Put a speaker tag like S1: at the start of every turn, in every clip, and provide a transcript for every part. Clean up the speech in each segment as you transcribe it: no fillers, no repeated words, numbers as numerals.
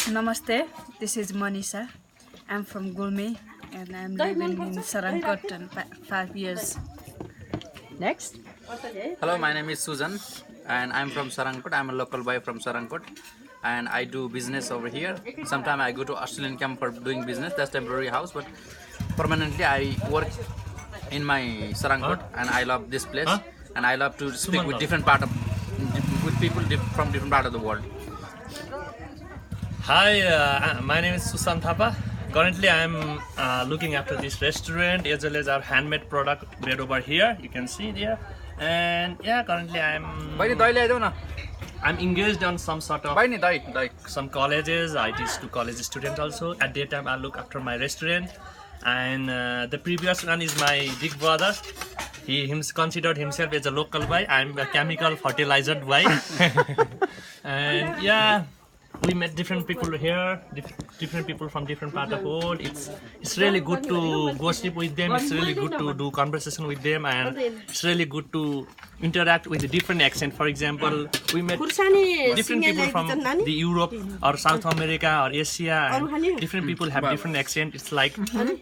S1: Namaste, this is Manisha. I'm from Gulmi and I'm living in Sarangkot and 5 years.
S2: Next.
S3: Hello, my name is Susan and I'm from Sarangkot. I'm a local boy from Sarangkot and I do business over here. Sometimes I go to Australian camp for doing business, that's temporary house, but permanently I work in my Sarangkot and I love this place and I love to speak with people from different part of the world.
S4: Hi, my name is Susan Thapa. Currently, I'm looking after this restaurant as well as our handmade product made over here. You can see there. And yeah, currently I'm engaged on some sort of some colleges. I teach to college students also. At that time, I look after my restaurant. And the previous one is my big brother. He considered himself as a local boy. I'm a chemical fertilizer boy. And yeah. We met different people here, different people from different parts of the world. It's really good to gossip with them. It's really good to do conversation with them, and it's really good to interact with a different accent. For example, we met different people from the Europe or South America or Asia. And different people have different accent. It's like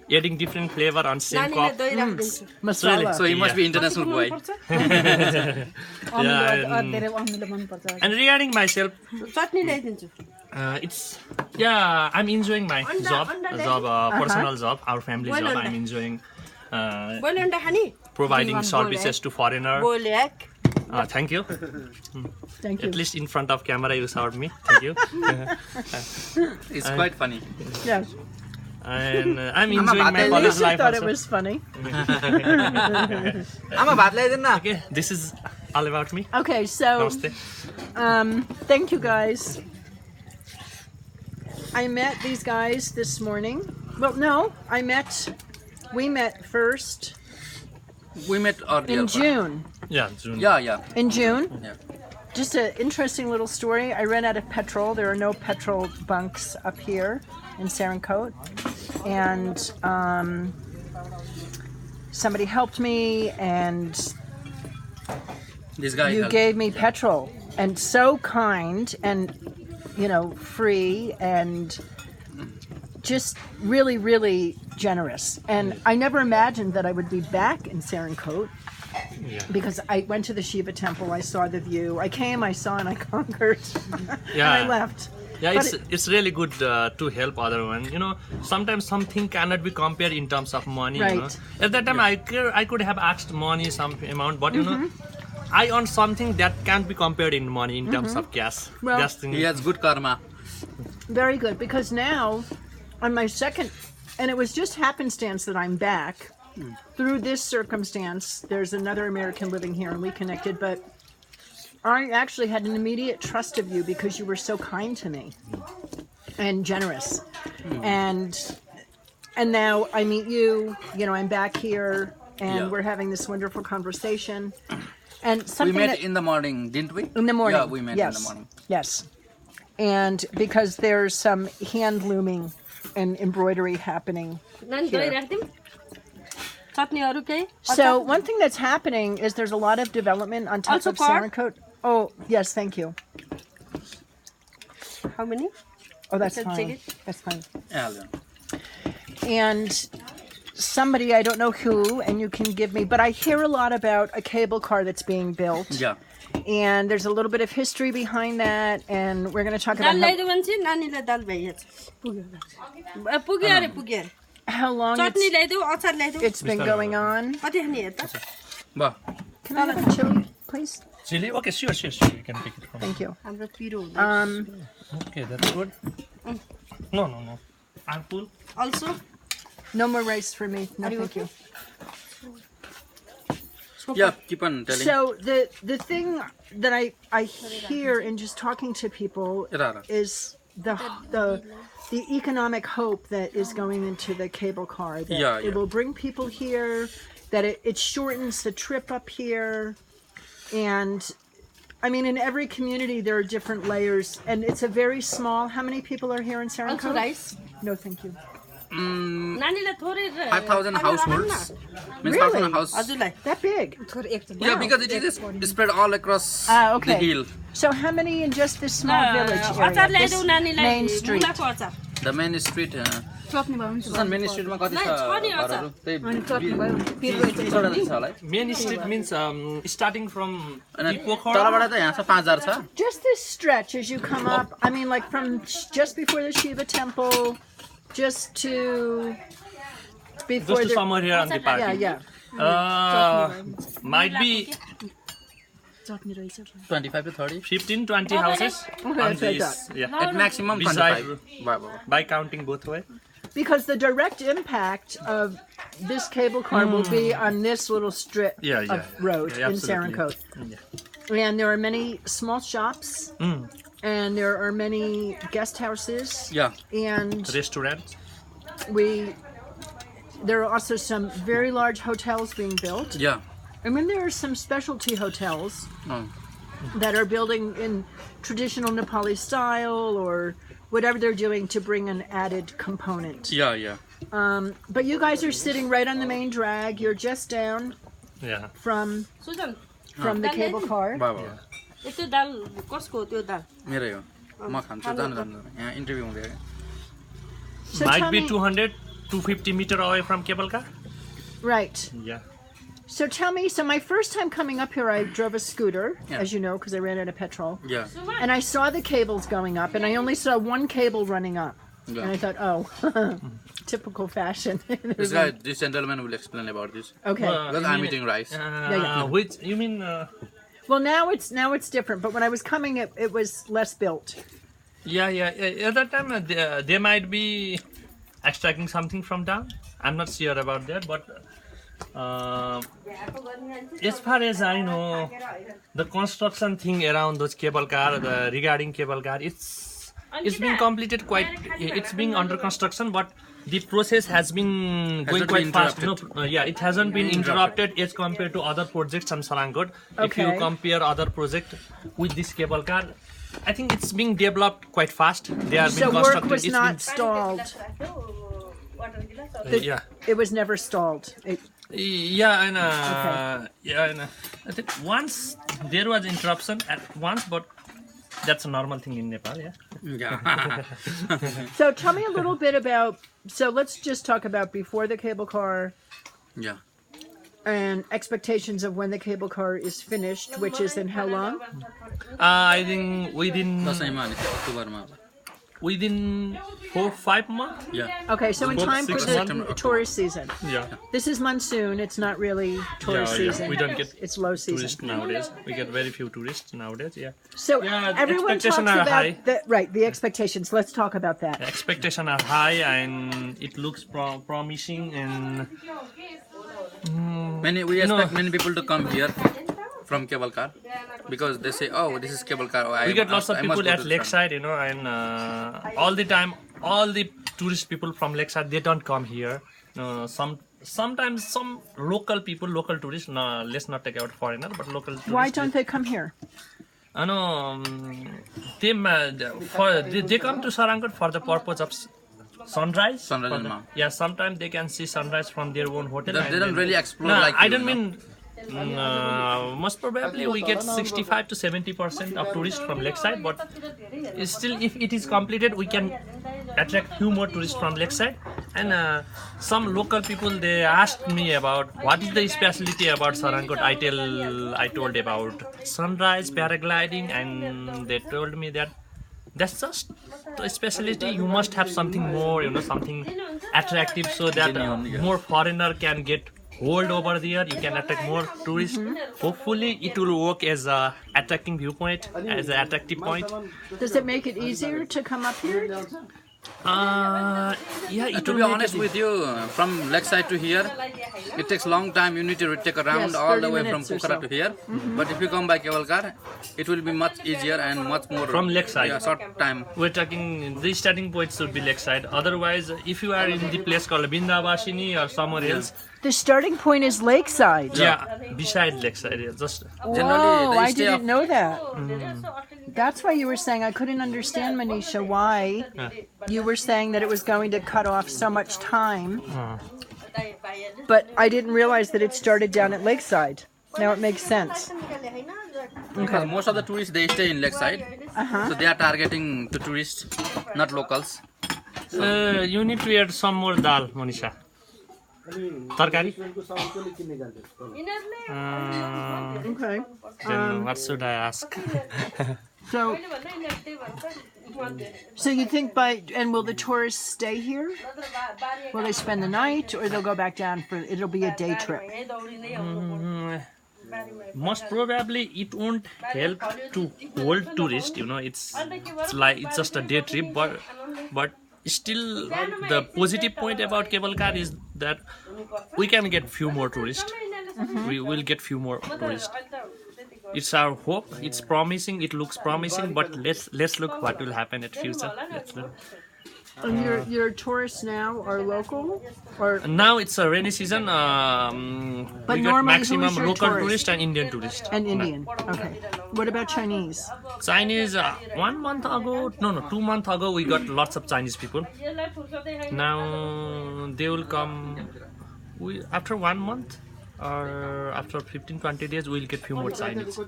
S4: adding different flavor on same cup.
S3: Really, so you must be international boy.
S4: And regarding myself, I'm enjoying my personal job, our family job. I'm enjoying providing services to foreigner. Thank you.
S2: Thank you.
S4: At least in front of camera you served me. Thank you.
S3: It's quite funny.
S2: Yes.
S4: And I'm enjoying my
S2: At
S4: college
S2: least I
S4: life
S2: thought
S4: also.
S2: it was funny.
S4: Okay, this is all about me.
S2: Okay, so
S4: Namaste.
S2: thank you guys. I met these guys this morning. Well, no, we met first
S3: We met earlier.
S2: in June.
S4: Yeah, June.
S3: Yeah.
S2: In June.
S3: Yeah.
S2: Just an interesting little story. I ran out of petrol. There are no petrol bunks up here in Sarangkot. And somebody helped me, and
S3: This guy
S2: you
S3: helped.
S2: gave me petrol. And so kind and, free and just really, really generous. And I never imagined that I would be back in Sarangkot.
S4: Yeah.
S2: Because I went to the Shiva temple, I saw the view. I came, I saw, and I conquered.
S4: Yeah.
S2: And I left.
S4: Yeah,
S2: But
S4: it's really good to help other one. Sometimes something cannot be compared in terms of money.
S2: Right.
S4: At that time, I could have asked money some amount, but I earned something that can't be compared in money in terms of cash.
S2: Well,
S4: That's the
S3: He has good karma.
S2: Very good, because now, on my second, and it was just happenstance that I'm back. Through this circumstance, there's another American living here, and we connected, but I actually had an immediate trust of you because you were so kind to me and generous. And now I meet you, I'm back here, and we're having this wonderful conversation. And
S3: We
S2: something
S3: met in the morning, didn't we?
S2: in the morning.
S3: Yeah, we met in the morning.
S2: Yes. And because there's some hand looming and embroidery happening here. So one thing that's happening is there's a lot of development on top
S5: Also
S2: of
S5: car?
S2: Sarangkot. Oh, yes, thank you.
S5: How many?
S2: Oh, that's
S5: Take
S2: fine.
S5: it.
S2: That's fine.
S3: Yeah.
S2: And somebody, I don't know who, and you can give me, but I hear a lot about a cable car that's being built.
S3: Yeah.
S2: And there's a little bit of history behind that, and we're going to talk about how long it's been going on.
S3: Bah.
S2: Can I have a chili, please?
S4: chili. Okay, sure. You can pick it from.
S2: Thank you.
S4: Okay, that's good. No. I'm full.
S5: Also,
S2: No more rice for me. No, thank you.
S3: Yeah, keep on telling.
S2: So the thing that I hear in just talking to people is the economic hope that is going into the cable car. That it will bring people here, that it shortens the trip up here. And I mean, in every community there are different layers, and it's a very small. How many people are here in Sarangkot?
S5: also rice.
S2: No, thank you.
S5: नानीलाई थोरै
S3: 5,000 households. Means
S2: Really?
S3: 5,000 house.
S5: हजुरलाई
S2: That big?
S3: Yeah, because it is spread all across
S2: Okay.
S3: the hill.
S2: So how many in just this small village
S5: अचार
S2: area?
S5: ल्याइदेऊ
S2: This
S5: नानीलाई
S2: main street.
S5: मुलाको अचार
S3: The main street. Susan, main street मा कति छ घरहरू? त्यही 20-30 छ होला है.
S4: Main street means starting from
S3: अनि
S4: Pokhara.
S3: तलबाट त यहाँ छ 5,000 छ.
S2: Just this stretch as you come up. I mean, like from just before the Shiva temple, just to before
S4: Just to
S2: the
S4: somewhere here on the park.
S2: yeah.
S4: Might be
S3: 25 to 30.
S4: 15-20 houses
S2: Okay,
S4: on
S2: that's what I
S4: this. Yeah.
S3: At maximum
S4: Beside-
S3: 25. Wow.
S4: By counting both way.
S2: Because the direct impact of this cable car will be on this little strip
S4: Yeah,
S2: of road
S4: Yeah,
S2: in
S4: absolutely.
S2: Sarangkot.
S4: Yeah.
S2: And there are many small shops, and there are many guest houses,
S3: Yeah.
S2: and
S4: Restaurant.
S2: there are also some very large hotels being built.
S3: Yeah.
S2: I mean, there are some specialty hotels
S3: Oh.
S2: that are building in traditional Nepali style or whatever they're doing to bring an added component.
S3: Yeah, yeah.
S2: But you guys are sitting right on the main drag. You're just down
S4: Yeah.
S2: from
S5: Sujan
S2: the cable car.
S3: बाबा
S5: त्यो दाल कसको हो त्यो दाल
S3: मेरै हो म खान्छु जानु यहाँ इन्टरभ्यु हुँदै
S2: So
S4: Might
S2: tell
S4: be
S2: me,
S4: 200-250 meter away from cable car.
S2: right.
S4: Yeah.
S2: So tell me, so my first time coming up here, I drove a scooter,
S3: Yeah.
S2: as you know, because I ran out of petrol.
S3: Yeah.
S2: And I saw the cables going up, and I only saw one cable running up.
S3: Yeah.
S2: And I thought, oh, typical fashion.
S3: This guy, this gentleman will explain about this.
S2: Okay.
S3: Because I'm eating rice.
S2: yeah.
S4: Which you mean?
S2: Well, now it's different. But when I was coming, it was less built.
S4: Yeah. At that time, they might be extracting something from down. I'm not sure about that, but as far as I know, the construction thing around those cable car, regarding cable car, it's being completed quite. It's being under construction, but the process has been going
S3: not
S4: quite
S3: been
S4: fast.
S3: interrupted.
S4: It hasn't been interrupted as compared to other projects on Sarangkot. If you
S2: Okay.
S4: compare other project with this cable car, I think it's being developed quite fast. They are
S2: So
S4: being
S2: work
S4: constructed.
S2: was not stalled.
S4: Yeah.
S2: It was never stalled.
S4: Yeah, and I think once there was interruption at once, but that's a normal thing in Nepal. Yeah.
S3: Yeah.
S2: So tell me a little bit about. So let's just talk about before the cable car
S3: Yeah.
S2: and expectations of when the cable car is finished, which is in how long?
S4: I think
S3: दसैँमा अनि अक्टोबरमा
S4: within 4-5 months.
S3: Yeah.
S2: Okay, so in
S4: About
S2: time for
S4: 6
S2: the
S3: months.
S2: tourist season.
S4: Yeah.
S2: This is monsoon. It's not really tourist
S4: Yeah,
S2: season.
S4: we don't get
S2: It's low season.
S4: Tourists nowadays. We get very few tourists nowadays. Yeah.
S2: So
S4: Yeah, the
S2: everyone talks
S4: expectations are
S2: about
S4: high.
S2: the expectations. Let's talk about that.
S4: The expectations are high and it looks promising and
S3: We expect many people to come here from cable car because they say, oh, this is cable car. Oh,
S4: we get lots of people at Lakeside, and all the time, all the tourist people from Lakeside, they don't come here. Sometimes some local people, local tourists, no, let's not take out foreigner, but local tourists.
S2: Why don't they come here?
S4: They come to Sarangkot for the purpose of sunrise.
S3: Sunrise
S4: For
S3: and
S4: the-
S3: mount.
S4: yeah, sometimes they can see sunrise from their own hotel.
S3: They
S4: and
S3: don't
S4: then-
S3: really explore
S4: No,
S3: like
S4: I
S3: you,
S4: don't
S3: no?
S4: mean. Most probably we get 65 to 70% of tourists from Lakeside, but still, if it is completed, we can attract few more tourists from Lakeside. And some local people, they asked me about what is the specialty about Sarangkot. I told about sunrise, paragliding, and they told me that that's just a specialty. You must have something more, something attractive, so that more foreigner can get hold over there. You can attract more tourists. Hopefully, it will work as a attracting viewpoint, as an attractive point.
S2: Does it make it easier to come up here?
S4: Yeah, it
S3: To
S4: will
S3: be
S4: make
S3: honest
S4: it-
S3: with you, from Lakeside to here, it takes long time. You need to take a round
S2: Yes,
S3: all the
S2: 30
S3: way from
S2: minutes or
S3: Pokhara
S2: so.
S3: to here. But if you come by cable car, it will be much easier and much more
S4: From Lakeside.
S3: Yeah, short time.
S4: We're talking the starting point should be Lakeside. Otherwise, if you are in the place called Bindavashini or somewhere else,
S2: The starting point is Lakeside.
S4: yeah, beside Lakeside, just
S2: Whoa,
S3: Generally, they
S2: I
S3: stay
S2: didn't
S3: up-
S2: know that. That's why you were saying, I couldn't understand, Manisha, why you were saying that it was going to cut off so much time. But I didn't realize that it started down at Lakeside. Now it makes sense.
S3: Because most of the tourists, they stay in Lakeside. So they are targeting the tourists, not locals.
S4: You need to add some more dal, Monisha. Tarkari?
S2: Okay.
S4: Then what should I ask?
S2: So you think and will the tourists stay here? Will they spend the night, or they'll go back down it'll be a day trip?
S4: Most probably it won't help to hold tourists, it's just a day trip, but still the positive point about cable car is that we can get few more tourists. We will get few more tourists. It's our hope. It's promising. It looks promising, but let's look what will happen at future. Let's look.
S2: And your tourists now are local, or
S4: Now it's a rainy season.
S2: But
S4: We got
S2: normally
S4: maximum
S2: who's your
S4: local
S2: tourist?
S4: tourist and Indian tourist.
S2: and Indian? Okay. What about Chinese?
S4: Chinese, 1 month ago, no, 2 months ago, we got lots of Chinese people. Now they will come. After 1 month or after 15-20 days, we'll get few more Chinese.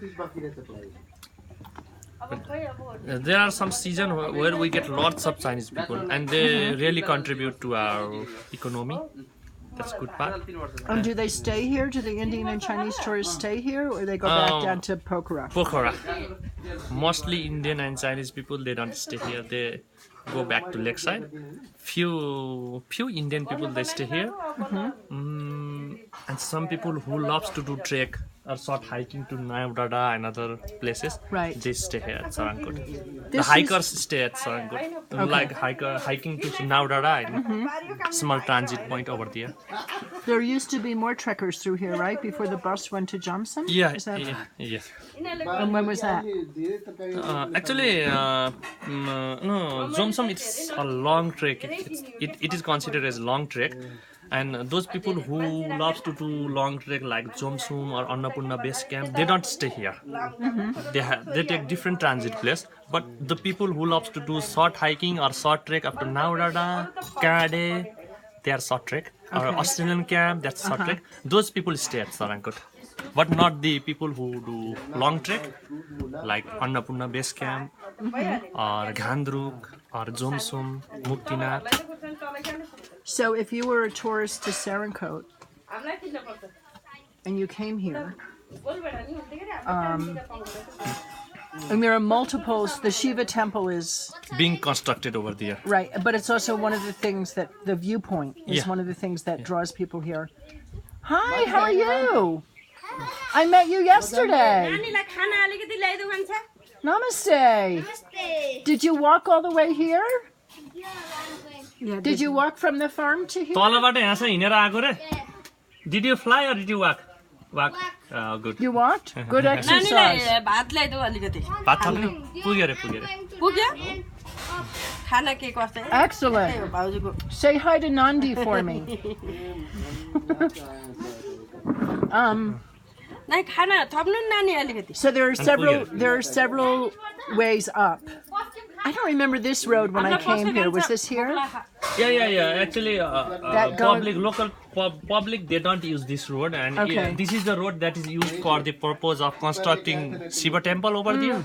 S4: There are some seasons where we get lots of Chinese people, and they really contribute to our economy. That's good part.
S2: Do they stay here? Do the Indian and Chinese tourists stay here, or they go back down to Pokhara?
S4: Pokhara. Mostly Indian and Chinese people, they don't stay here. They go back to Lakeside. Few Indian people, they stay here. And some people who loves to do trek or short hiking to Naivdada and other places,
S2: Right.
S4: they stay here at Sarangkot. The
S2: This
S4: hikers stay at Sarangkot. Like hiking to Naivdada and small transit point over there.
S2: There used to be more trekkers through here, right? Before the bus went to Johnson?
S4: Yeah,
S2: Is that,
S4: yeah.
S2: And when was that?
S4: Actually, no, Jomsom, it's a long trek. It is considered as long trek. And those people who loves to do long trek like Jomsom or Annapurna base camp, they don't stay here. They take different transit place. But the people who loves to do short hiking or short trek up to Naudada, Kade, they are short trek. Or Australian camp, that's short trek. Those people stay at Sarangkot. But not the people who do long trek like Annapurna base camp or Ghandruk or Jomsom, Muktinath.
S2: So if you were a tourist to Sarangkot and you came here, and there are multiples, the Shiva temple is
S4: Being constructed over there.
S2: right, but it's also one of the things that the viewpoint is
S4: Yeah.
S2: one of the things that draws people here. Hi, how are you? I met you yesterday. Namaste. Did you walk all the way here? Did you walk from the farm to here?
S4: तलबाट यहाँसम्म हिँडेर आएको रे? Did you fly or did you walk? Walk. Oh, good.
S2: You walked? Good exercise.
S5: नानीलाई भात ल्याइदेऊ अलिकति
S4: भात थाप्ने? पुग्यो रे.
S5: पुग्यो खाना के कस्तो
S2: Excellent.
S5: भाउजूको
S2: Say hi to Nandi for me.
S5: नाइ खाना थप्नु नि नानी अलिकति
S2: So there are several ways up. I don't remember this road when I came here. Was this here?
S4: Yeah. Actually,
S2: That goes-
S4: local public, they don't use this road, and
S2: Okay.
S4: this is the road that is used for the purpose of constructing Shiva temple over there.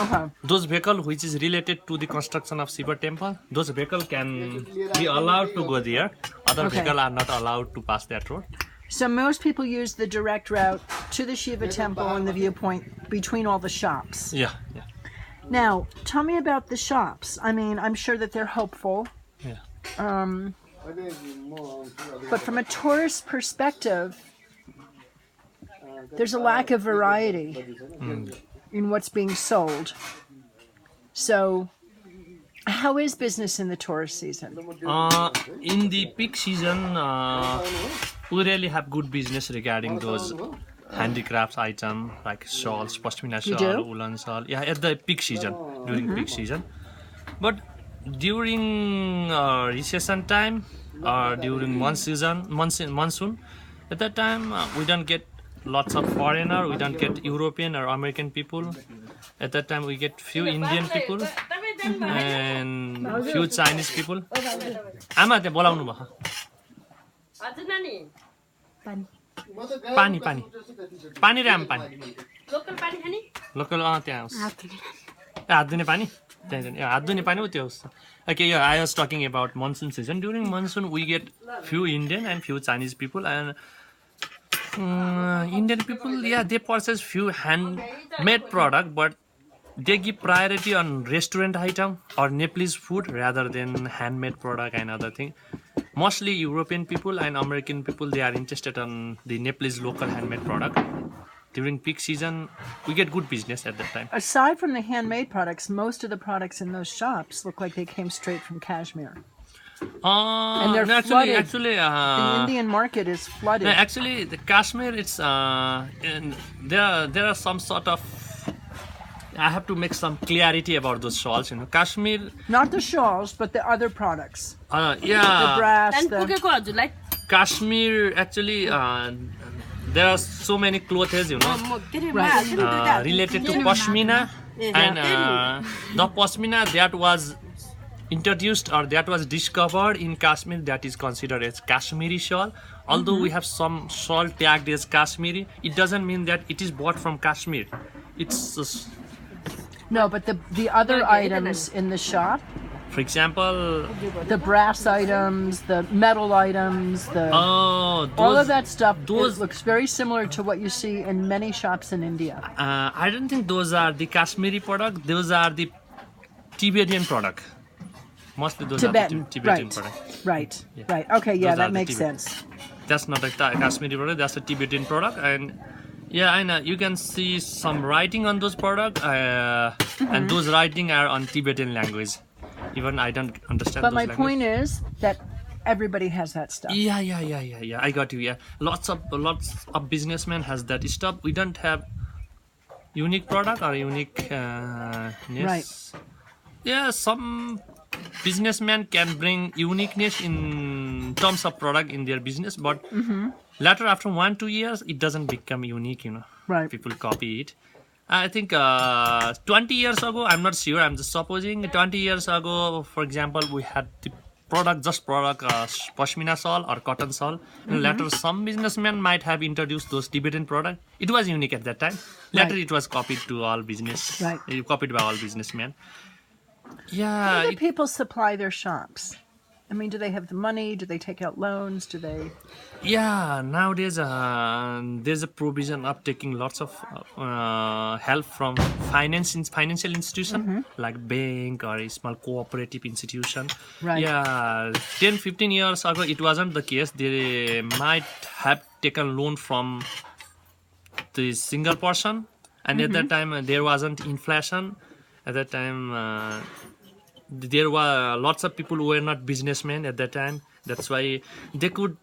S2: Okay.
S4: Those vehicle which is related to the construction of Shiva temple, those vehicle can be allowed to go there. Other
S2: Okay.
S4: vehicle are not allowed to pass that road.
S2: So most people use the direct route to the Shiva temple and the viewpoint between all the shops.
S4: Yeah.
S2: Now, tell me about the shops. I mean, I'm sure that they're hopeful.
S4: Yeah.
S2: But from a tourist perspective, there's a lack of variety in what's being sold. So, how is business in the tourist season?
S4: In the peak season, we really have good business regarding those handicrafts item like shawls, pashmina
S2: You
S4: shawl,
S2: do?
S4: woolen shawl. Yeah, at the peak season, during peak season. But during recession time or during monsoon, at that time we don't get lots of foreigner. We don't get European or American people. At that time, we get few Indian people and few Chinese people. आमा त्यहाँ बोलाउनु भयो
S5: हजुर नानी
S4: पानी पानी पानी र आमा पानी
S5: लोकल पानी खाने
S4: लोकल त्यहाँ हात धुने पानी त्यहाँ हात धुने पानी हो त्यो Okay, yeah, I was talking about monsoon season. During monsoon, we get few Indian and few Chinese people, and Indian people, yeah, they purchase few handmade product, but they give priority on restaurant item or Nepalese food rather than handmade product and other thing. Mostly European people and American people, they are interested on the Nepalese local handmade product. During peak season, we get good business at that time.
S2: Aside from the handmade products, most of the products in those shops look like they came straight from Kashmir. And they're
S4: no,
S2: flooded.
S4: actually,
S2: The Indian market is flooded.
S4: no, actually, the Kashmir, it's there are some sort of. I have to make some clarity about those shawls. You know, Kashmir.
S2: Not the shawls, but the other products. The
S4: Yeah,
S2: brass,
S5: अनि
S2: the...
S5: पुगेको हजुरलाई
S4: Kashmir actually. There are so many clothes, you know,
S5: म तिनीमा हाल्छु नि दुईटा
S4: related to pashmina, and the pashmina that was introduced or that was discovered in Kashmir, that is considered as Kashmiri shawl. Although we have some shawl tagged as Kashmiri, it doesn't mean that it is bought from Kashmir. It's
S2: No, but the other items in the shop,
S4: for example,
S2: the brass items, the metal items, all of that stuff,
S4: those-
S2: it looks very similar to what you see in many shops in India.
S4: I don't think those are the Kashmiri product. Those are the Tibetan product. Mostly those
S2: Tibetan,
S4: are the Tibetan
S2: right,
S4: product.
S2: right,
S4: Yeah.
S2: right. Okay, yeah,
S4: Those are
S2: that
S4: the
S2: makes
S4: Tibetan.
S2: sense.
S4: That's not a Kashmiri product, that's a Tibetan product. And yeah, I know you can see some writing on those products, and those writing are on Tibetan language. Even I don't understand
S2: But
S4: those
S2: my
S4: language.
S2: point is that everybody has that stuff.
S4: Yeah. I got you. Yeah, lots of businessmen has that stuff. We don't have unique product or unique. Yes. Yeah, some businessmen can bring uniqueness in terms of product in their business, but later after 1-2 years, it doesn't become unique. You know,
S2: Right.
S4: people copy it. I think 20 years ago, I'm not sure, I'm just supposing, 20 years ago, for example, we had the product, pashmina shawl or cotton shawl. And later, some businessmen might have introduced those Tibetan product. It was unique at that time. Later,
S2: Right.
S4: it was copied to all business.
S2: Right.
S4: Copied by all businessmen.
S2: How
S4: Yeah,
S2: do people supply their shops? I mean, do they have the money? Do they take out loans? Do they...
S4: yeah. Nowadays, there's a provision of taking lots of help from financial institution like bank or a small cooperative institution.
S2: Right.
S4: Yeah, 10-15 years ago, it wasn't the case. They might have taken loan from the single person, and at that time there wasn't inflation. At that time. There were lots of people who were not businessmen at that time. That's why they could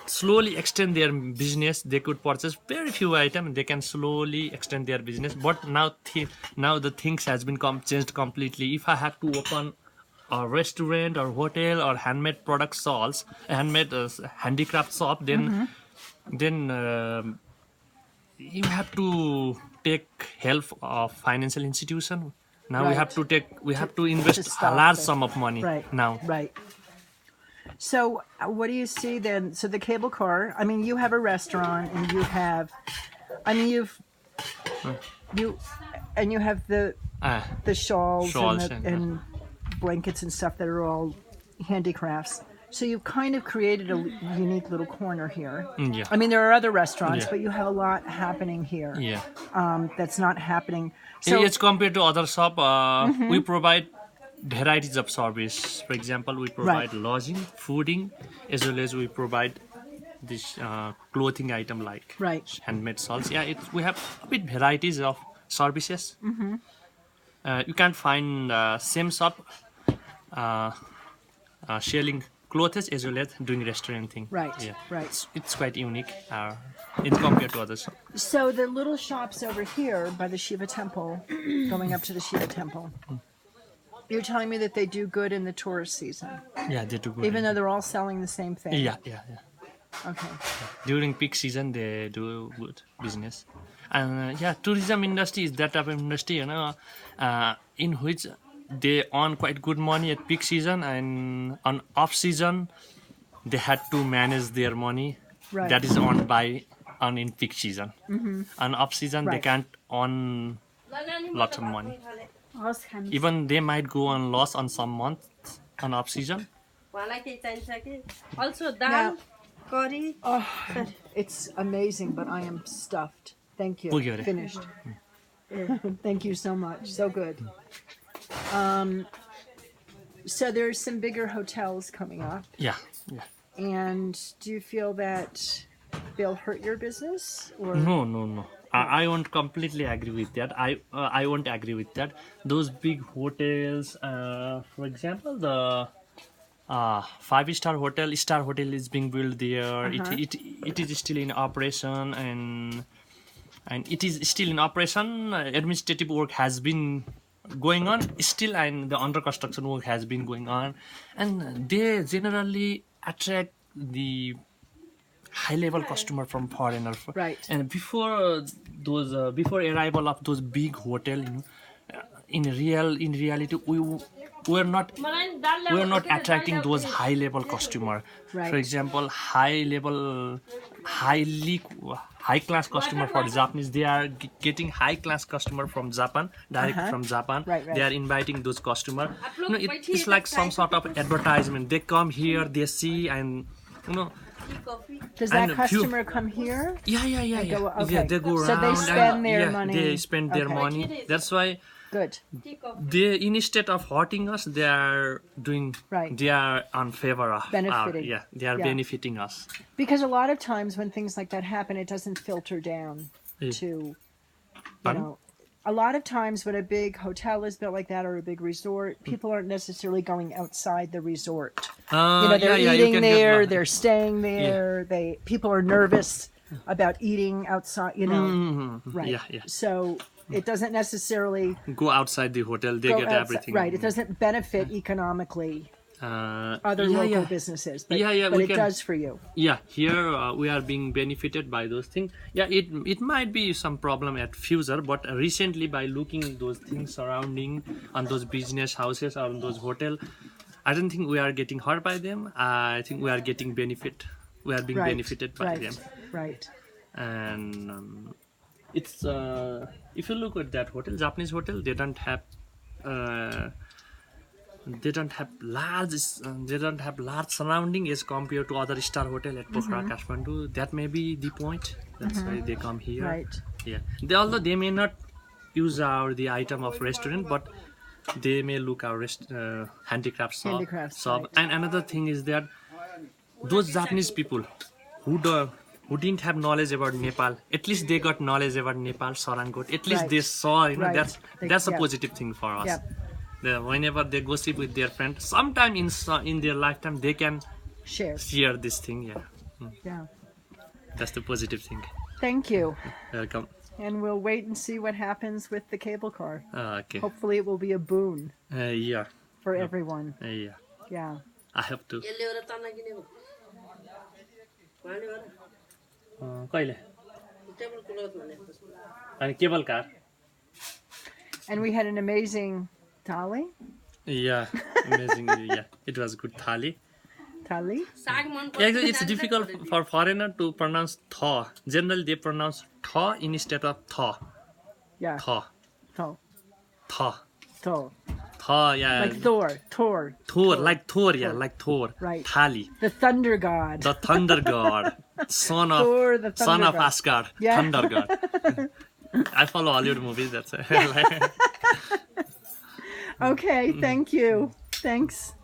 S4: slowly extend their business. They could purchase very few items. They can slowly extend their business. But now the things has been changed completely. If I have to open a restaurant or hotel or handmade product stalls, handmade handicraft shop, then you have to take help of financial institution. Now we
S2: Right.
S4: have to invest
S2: stop
S4: a large
S2: it.
S4: sum of money
S2: Right.
S4: now.
S2: Right. So, what do you see then? So, the cable car, I mean, you have a restaurant and you have, I mean, you have the shawls,
S4: Shawls
S2: and blankets and stuff that are all handicrafts. So you've kind of created a unique little corner here.
S4: Yeah.
S2: I mean, there are other restaurants,
S4: Yeah.
S2: but you have a lot happening here.
S4: Yeah.
S2: That's not happening. So
S4: It's compared to other shop. We provide varieties of service. For example, we provide lodging, fooding, as well as we provide this clothing item like
S2: Right.
S4: handmade shawls. Yeah, we have a bit varieties of services. You can't find same shop selling clothes as well as doing restaurant thing.
S2: Right,
S4: Yeah.
S2: right.
S4: It's quite unique in compared to other shops.
S2: So the little shops over here by the Shiva temple, going up to the Shiva temple, you're telling me that they do good in the tourist season,
S4: Yeah, they do good.
S2: even though they're all selling the same thing.
S4: Yeah.
S2: Okay.
S4: During peak season, they do good business. And yeah, tourism industry is that type of industry, you know, in which they earn quite good money at peak season, and on off season they had to manage their money
S2: Right.
S4: that is earned in peak season. On off season they
S2: Right.
S4: can't earn lots of money.
S1: House hands.
S4: Even they might go on loss on some months on off season.
S5: उहाँलाई केही चाहिन्छ कि also
S2: Now-
S5: dal curry
S2: Oh, it's amazing, but I am stuffed. Thank you.
S4: Pugyore.
S2: Finished. Thank you so much. So good. So there's some bigger hotels coming up,
S4: Yeah.
S2: and do you feel that they'll hurt your business? Or
S4: No. I won't completely agree with that. I won't agree with that. Those big hotels, for example, the 5-star hotel, Star Hotel is being built there. It is still in operation, and it is still in operation. Administrative work has been going on still, and the under construction work has been going on, and they generally attract the high level customer from foreigner.
S2: Right.
S4: And before before arrival of those big hotel, you know, in reality we're not attracting those high level customer.
S2: Right.
S4: For example, high class customer for Japanese, they are getting high class customer from Japan, direct from Japan.
S2: Right.
S4: They are inviting those customer. You know, it's like some sort of advertisement. They come here, they see, and you know.
S2: does that
S4: And few-
S2: customer come here?
S4: Yeah.
S2: go- okay.
S4: Yeah, they go
S2: So
S4: around.
S2: they spend
S4: and,
S2: their
S4: yeah,
S2: money.
S4: They spend their
S2: Okay.
S4: money. That's why
S2: Good.
S4: they, instead of hurting us, they are doing.
S2: Right.
S4: They are on favor of.
S2: Benefiting.
S4: They are
S2: Yeah.
S4: benefiting us.
S2: Because a lot of times when things like that happen, it doesn't filter down
S4: Yeah.
S2: to, you
S4: Pardon?
S2: know, a lot of times when a big hotel is built like that or a big resort, people aren't necessarily going outside the resort. They're
S4: you
S2: eating
S4: can get
S2: there,
S4: one.
S2: they're staying there. People are nervous about eating outside. Right.
S4: Yeah.
S2: So it doesn't necessarily
S4: Go outside the hotel, they
S2: go
S4: get
S2: outside-
S4: everything.
S2: Right. It doesn't benefit economically other
S4: yeah,
S2: local
S4: yeah.
S2: businesses, but,
S4: Yeah,
S2: but
S4: we
S2: it
S4: can-
S2: does for you.
S4: Yeah, here we are being benefited by those things. Yeah, it might be some problem at future, but recently by looking those things surrounding on those business houses or on those hotel, I don't think we are getting hurt by them. I think we are getting benefit. We are being
S2: Right.
S4: benefited by
S2: Right.
S4: them.
S2: Right.
S4: And it's if you look at that hotel, Japanese hotel, they don't have large surrounding as compared to other star hotel at Pokhara, Kathmandu. That may be the point. That's why they come here.
S2: Right.
S4: Yeah. Although they may not use the item of restaurant, but they may look our handicraft shop.
S2: Handicrafts, right.
S4: And another thing is that those Japanese people who didn't have knowledge about Nepal, at least they got knowledge about Nepal, Sarangkot. At least
S2: Right.
S4: they saw,
S2: Right.
S4: that's a
S2: Yeah.
S4: positive thing for us.
S2: Yep.
S4: Whenever they gossip with their friend, sometime in their lifetime they can
S2: Share.
S4: share this thing. Yeah,
S2: Yeah.
S4: that's the positive thing.
S2: Thank you.
S4: Welcome.
S2: And we'll wait and see what happens with the cable car.
S4: Okay.
S2: Hopefully it will be a boon
S4: Yeah.
S2: for everyone.
S4: Yeah.
S2: Yeah.
S4: I have to.
S5: यसले एउटा तन्नाकिने भयो उहाँले गर
S4: कहिले
S5: table cloth भने
S4: अनि cable car.
S2: And we had an amazing thali.
S4: Yeah, amazing. Yeah, it was good thali.
S2: Thali?
S5: साग मन
S4: Yeah, actually, it's difficult for foreigner to pronounce tha. Generally, they pronounce tha instead of tha.
S2: Yeah.
S4: Tha.
S2: Thor.
S4: Tha.
S2: Thor.
S4: Tha, yeah.
S2: Like Thor. Thor.
S4: Thor, like Thor, yeah, like Thor.
S2: Right.
S4: Thali.
S2: The thunder god.
S4: The thunder god. Son of
S2: Thor, the
S4: son
S2: thunder
S4: of
S2: god.
S4: Asgard.
S2: Yeah.
S4: Thunder god. I follow Hollywood movies, that's it.
S2: Okay, thank you. Thanks.